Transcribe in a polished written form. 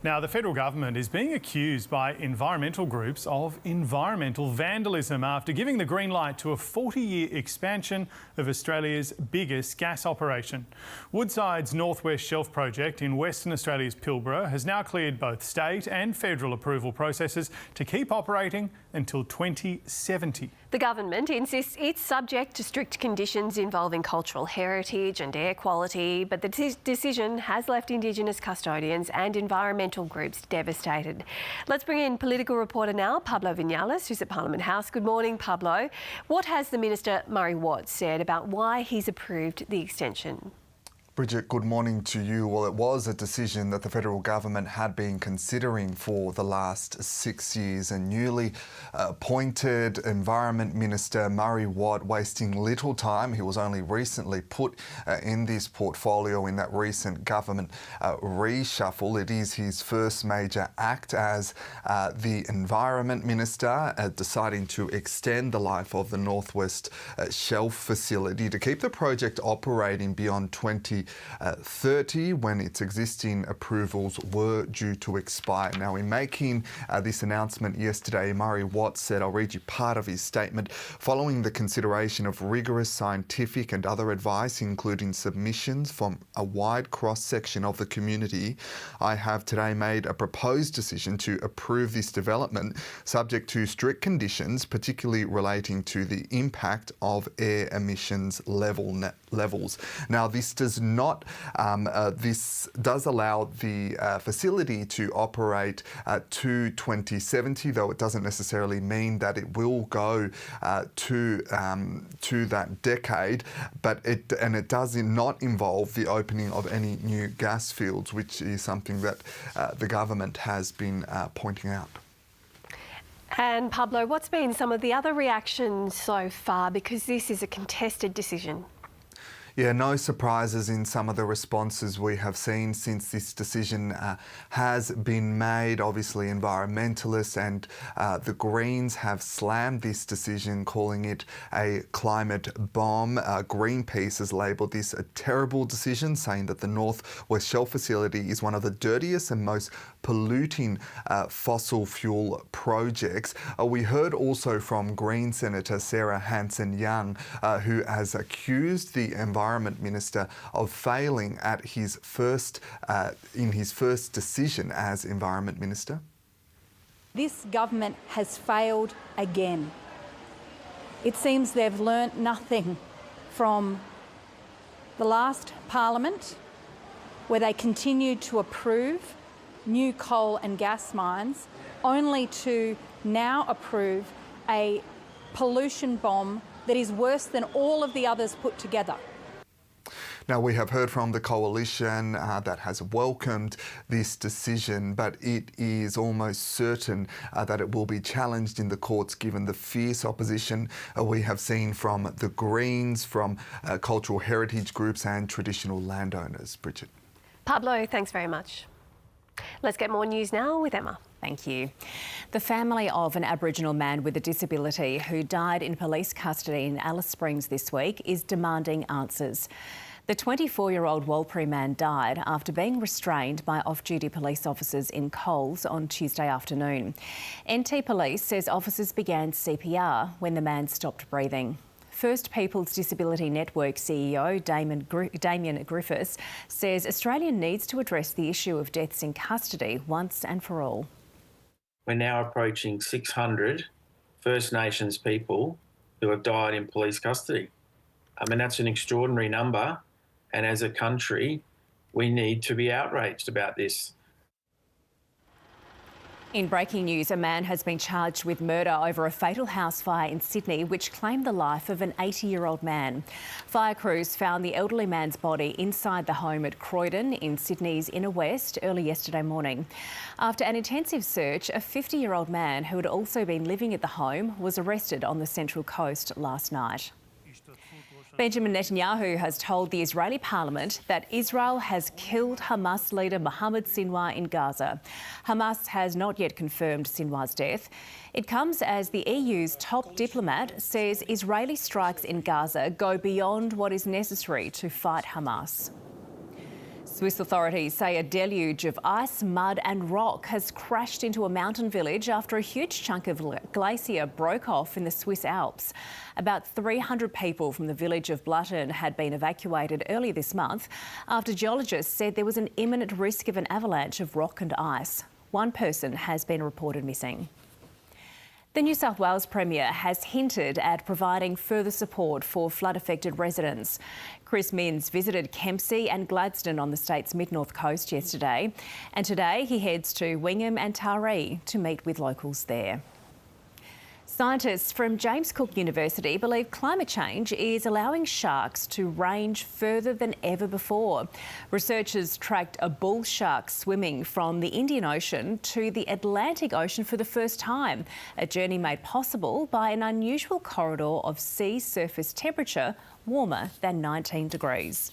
Now, the federal government is being accused by environmental groups of environmental vandalism after giving the green light to a 40-year expansion of Australia's biggest gas operation. Woodside's North West Shelf project in Western Australia's Pilbara has now cleared both state and federal approval processes to keep operating until 2070. The government insists it's subject to strict conditions involving cultural heritage and air quality, but the decision has left Indigenous custodians and environmental groups devastated. Let's bring in political reporter now, Pablo Vinales, who's at Parliament House. Good morning, Pablo. What has the Minister, Murray Watt, said about why he's approved the extension? Bridget, good morning to you. Well, it was a decision that the federal government had been considering for the last 6 years, and newly appointed Environment Minister Murray Watt wasting little time. He was only recently put in this portfolio in that recent government reshuffle. It is his first major act as the Environment Minister, deciding to extend the life of the North West Shelf facility to keep the project operating beyond 2030 when its existing approvals were due to expire. Now, in making this announcement yesterday, Murray Watt said, I'll read you part of his statement, following the consideration of rigorous scientific and other advice, including submissions from a wide cross-section of the community, I have today made a proposed decision to approve this development subject to strict conditions, particularly relating to the impact of air emissions levels. Now, this does not, this does allow the facility to operate to 2070, though it doesn't necessarily mean that it will go to that decade, but it does not involve the opening of any new gas fields, which is something that the government has been pointing out. And Pablo, what's been some of the other reactions so far, because this is a contested decision? Yeah, no surprises in some of the responses we have seen since this decision has been made. Obviously, environmentalists and the Greens have slammed this decision, calling it a climate bomb. Greenpeace has labelled this a terrible decision, saying that the North West Shelf facility is one of the dirtiest and most polluting fossil fuel projects. We heard also from Green Senator Sarah Hanson-Young, who has accused the Environment Minister of failing at his first decision as Environment Minister. This government has failed again. It seems they've learnt nothing from the last Parliament, where they continued to approve new coal and gas mines, only to now approve a pollution bomb that is worse than all of the others put together. Now, we have heard from the coalition that has welcomed this decision, but it is almost certain that it will be challenged in the courts given the fierce opposition we have seen from the Greens, from cultural heritage groups and traditional landowners. Bridget. Pablo, thanks very much. Let's get more news now with Emma. Thank you. The family of an Aboriginal man with a disability who died in police custody in Alice Springs this week is demanding answers. The 24-year-old Warlpiri man died after being restrained by off-duty police officers in Coles on Tuesday afternoon. NT Police says officers began CPR when the man stopped breathing. First People's Disability Network CEO Damien Griffiths says Australia needs to address the issue of deaths in custody once and for all. We're now approaching 600 First Nations people who have died in police custody. I mean, that's an extraordinary number, and as a country, we need to be outraged about this. In breaking news, a man has been charged with murder over a fatal house fire in Sydney which claimed the life of an 80-year-old man. Fire crews found the elderly man's body inside the home at Croydon in Sydney's inner west early yesterday morning. After an intensive search, a 50-year-old man who had also been living at the home was arrested on the Central Coast last night. Benjamin Netanyahu has told the Israeli parliament that Israel has killed Hamas leader Mohammed Sinwar in Gaza. Hamas has not yet confirmed Sinwar's death. It comes as the EU's top diplomat says Israeli strikes in Gaza go beyond what is necessary to fight Hamas. Swiss authorities say a deluge of ice, mud and rock has crashed into a mountain village after a huge chunk of glacier broke off in the Swiss Alps. About 300 people from the village of Blutton had been evacuated earlier this month after geologists said there was an imminent risk of an avalanche of rock and ice. One person has been reported missing. The New South Wales Premier has hinted at providing further support for flood-affected residents. Chris Minns visited Kempsey and Gladstone on the state's mid-north coast yesterday, and today he heads to Wingham and Taree to meet with locals there. Scientists from James Cook University believe climate change is allowing sharks to range further than ever before. Researchers tracked a bull shark swimming from the Indian Ocean to the Atlantic Ocean for the first time, a journey made possible by an unusual corridor of sea surface temperature warmer than 19 degrees.